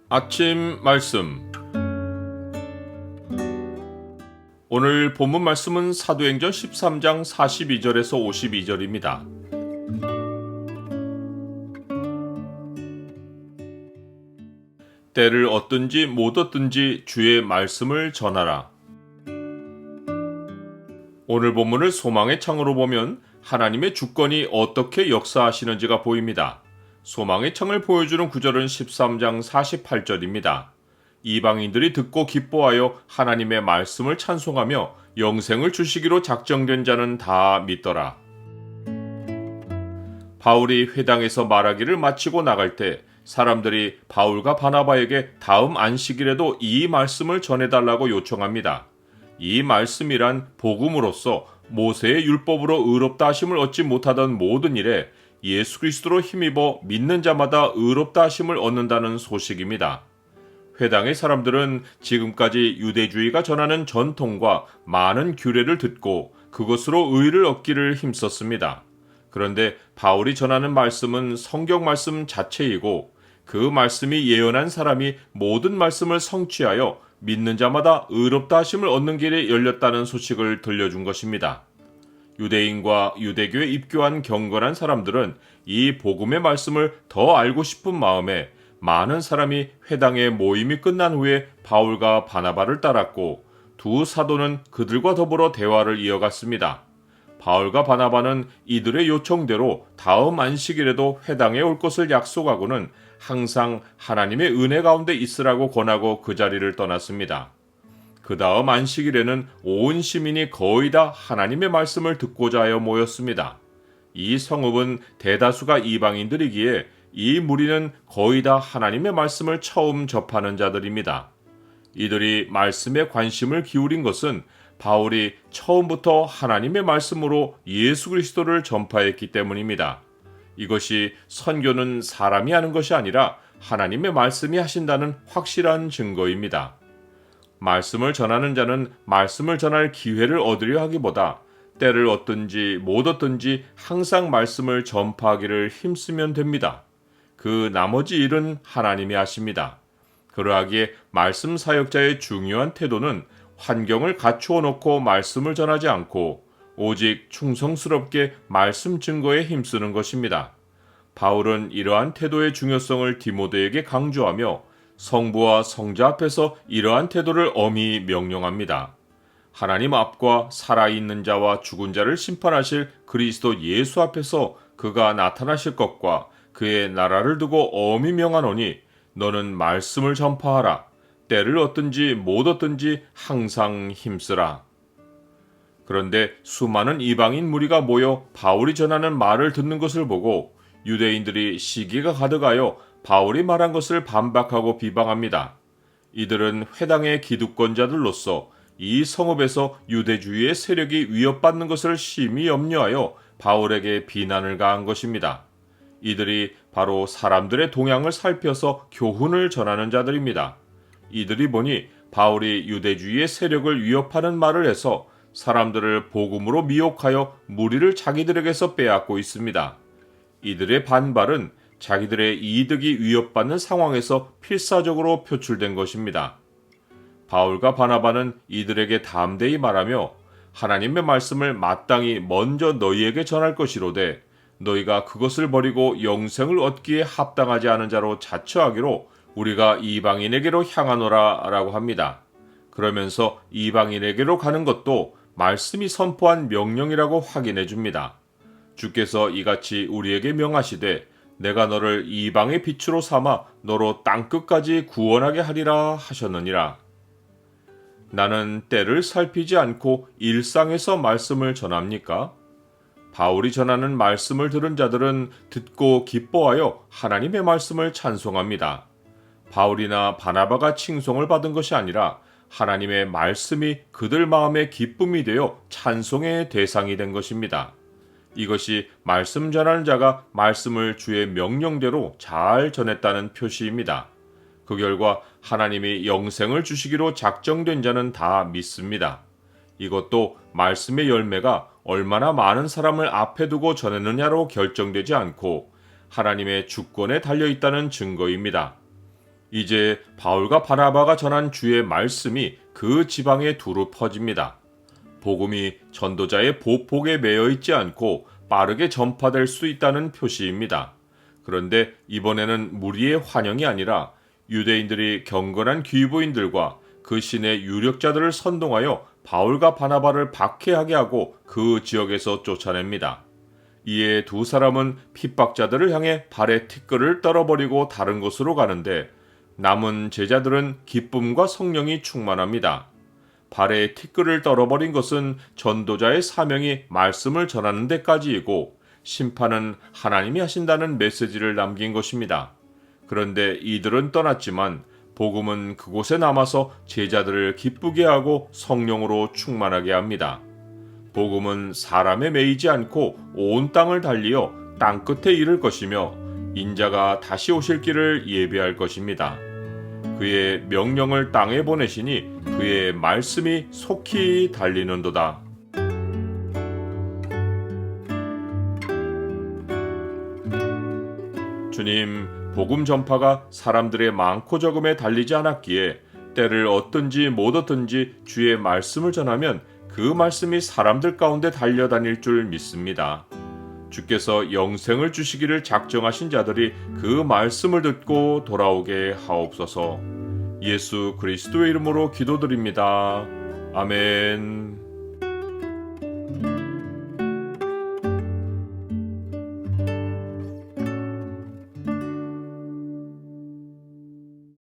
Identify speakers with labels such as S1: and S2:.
S1: 아침 말씀. 오늘 본문 말씀은 사도행전 13장 42절에서 52절입니다. 때를 얻든지 못 얻든지 주의 말씀을 전하라. 오늘 본문을 소망의 창으로 보면 하나님의 주권이 어떻게 역사하시는지가 보입니다. 소망의 창을 보여주는 구절은 13장 48절입니다. 이방인들이 듣고 기뻐하여 하나님의 말씀을 찬송하며 영생을 주시기로 작정된 자는 다 믿더라. 바울이 회당에서 말하기를 마치고 나갈 때 사람들이 바울과 바나바에게 다음 안식일에도 이 말씀을 전해달라고 요청합니다. 이 말씀이란 복음으로서 모세의 율법으로 의롭다 하심을 얻지 못하던 모든 일에 예수 그리스도로 힘입어 믿는 자마다 의롭다 하심을 얻는다는 소식입니다. 회당의 사람들은 지금까지 유대주의가 전하는 전통과 많은 규례를 듣고 그것으로 의를 얻기를 힘썼습니다. 그런데 바울이 전하는 말씀은 성경 말씀 자체이고 그 말씀이 예언한 사람이 모든 말씀을 성취하여 믿는 자마다 의롭다 하심을 얻는 길이 열렸다는 소식을 들려준 것입니다. 유대인과 유대교에 입교한 경건한 사람들은 이 복음의 말씀을 더 알고 싶은 마음에 많은 사람이 회당의 모임이 끝난 후에 바울과 바나바를 따랐고 두 사도는 그들과 더불어 대화를 이어갔습니다. 바울과 바나바는 이들의 요청대로 다음 안식일에도 회당에 올 것을 약속하고는 항상 하나님의 은혜 가운데 있으라고 권하고 그 자리를 떠났습니다. 그 다음 안식일에는 온 시민이 거의 다 하나님의 말씀을 듣고자 하여 모였습니다. 이 성읍은 대다수가 이방인들이기에 이 무리는 거의 다 하나님의 말씀을 처음 접하는 자들입니다. 이들이 말씀에 관심을 기울인 것은 바울이 처음부터 하나님의 말씀으로 예수 그리스도를 전파했기 때문입니다. 이것이 선교는 사람이 하는 것이 아니라 하나님의 말씀이 하신다는 확실한 증거입니다. 말씀을 전하는 자는 말씀을 전할 기회를 얻으려 하기보다 때를 얻든지 못 얻든지 항상 말씀을 전파하기를 힘쓰면 됩니다. 그 나머지 일은 하나님이 하십니다. 그러하기에 말씀 사역자의 중요한 태도는 환경을 갖추어 놓고 말씀을 전하지 않고 오직 충성스럽게 말씀 증거에 힘쓰는 것입니다. 바울은 이러한 태도의 중요성을 디모데에게 강조하며 성부와 성자 앞에서 이러한 태도를 엄히 명령합니다. 하나님 앞과 살아있는 자와 죽은 자를 심판하실 그리스도 예수 앞에서 그가 나타나실 것과 그의 나라를 두고 엄히 명하노니 너는 말씀을 전파하라. 때를 얻든지 못 얻든지 항상 힘쓰라. 그런데 수많은 이방인 무리가 모여 바울이 전하는 말을 듣는 것을 보고 유대인들이 시기가 가득하여 바울이 말한 것을 반박하고 비방합니다. 이들은 회당의 기득권자들로서 이 성읍에서 유대주의의 세력이 위협받는 것을 심히 염려하여 바울에게 비난을 가한 것입니다. 이들이 바로 사람들의 동향을 살펴서 교훈을 전하는 자들입니다. 이들이 보니 바울이 유대주의의 세력을 위협하는 말을 해서 사람들을 복음으로 미혹하여 무리를 자기들에게서 빼앗고 있습니다. 이들의 반발은 자기들의 이득이 위협받는 상황에서 필사적으로 표출된 것입니다. 바울과 바나바는 이들에게 담대히 말하며 하나님의 말씀을 마땅히 먼저 너희에게 전할 것이로되 너희가 그것을 버리고 영생을 얻기에 합당하지 않은 자로 자처하기로 우리가 이방인에게로 향하노라 라고 합니다. 그러면서 이방인에게로 가는 것도 말씀이 선포한 명령이라고 확인해 줍니다. 주께서 이같이 우리에게 명하시되 내가 너를 이방의 빛으로 삼아 너로 땅끝까지 구원하게 하리라 하셨느니라. 나는 때를 살피지 않고 일상에서 말씀을 전합니까? 바울이 전하는 말씀을 들은 자들은 듣고 기뻐하여 하나님의 말씀을 찬송합니다. 바울이나 바나바가 칭송을 받은 것이 아니라 하나님의 말씀이 그들 마음의 기쁨이 되어 찬송의 대상이 된 것입니다. 이것이 말씀 전하는 자가 말씀을 주의 명령대로 잘 전했다는 표시입니다. 그 결과 하나님이 영생을 주시기로 작정된 자는 다 믿습니다. 이것도 말씀의 열매가 얼마나 많은 사람을 앞에 두고 전했느냐로 결정되지 않고 하나님의 주권에 달려있다는 증거입니다. 이제 바울과 바나바가 전한 주의 말씀이 그 지방에 두루 퍼집니다. 복음이 전도자의 보폭에 매여 있지 않고 빠르게 전파될 수 있다는 표시입니다. 그런데 이번에는 무리의 환영이 아니라 유대인들이 경건한 귀부인들과 그 신의 유력자들을 선동하여 바울과 바나바를 박해하게 하고 그 지역에서 쫓아냅니다. 이에 두 사람은 핍박자들을 향해 발에 티끌을 떨어버리고 다른 곳으로 가는데 남은 제자들은 기쁨과 성령이 충만합니다. 발에 티끌을 떨어버린 것은 전도자의 사명이 말씀을 전하는 데까지이고 심판은 하나님이 하신다는 메시지를 남긴 것입니다. 그런데 이들은 떠났지만 복음은 그곳에 남아서 제자들을 기쁘게 하고 성령으로 충만하게 합니다. 복음은 사람에 매이지 않고 온 땅을 달리어 땅끝에 이를 것이며 인자가 다시 오실 길을 예비할 것입니다. 그의 명령을 땅에 보내시니 그의 말씀이 속히 달리는도다. 주님, 복음 전파가 사람들의 많고 적음에 달리지 않았기에 때를 얻든지 못 얻든지 주의 말씀을 전하면 그 말씀이 사람들 가운데 달려다닐 줄 믿습니다. 주께서 영생을 주시기를 작정하신 자들이 그 말씀을 듣고 돌아오게 하옵소서. 예수 그리스도의 이름으로 기도드립니다. 아멘.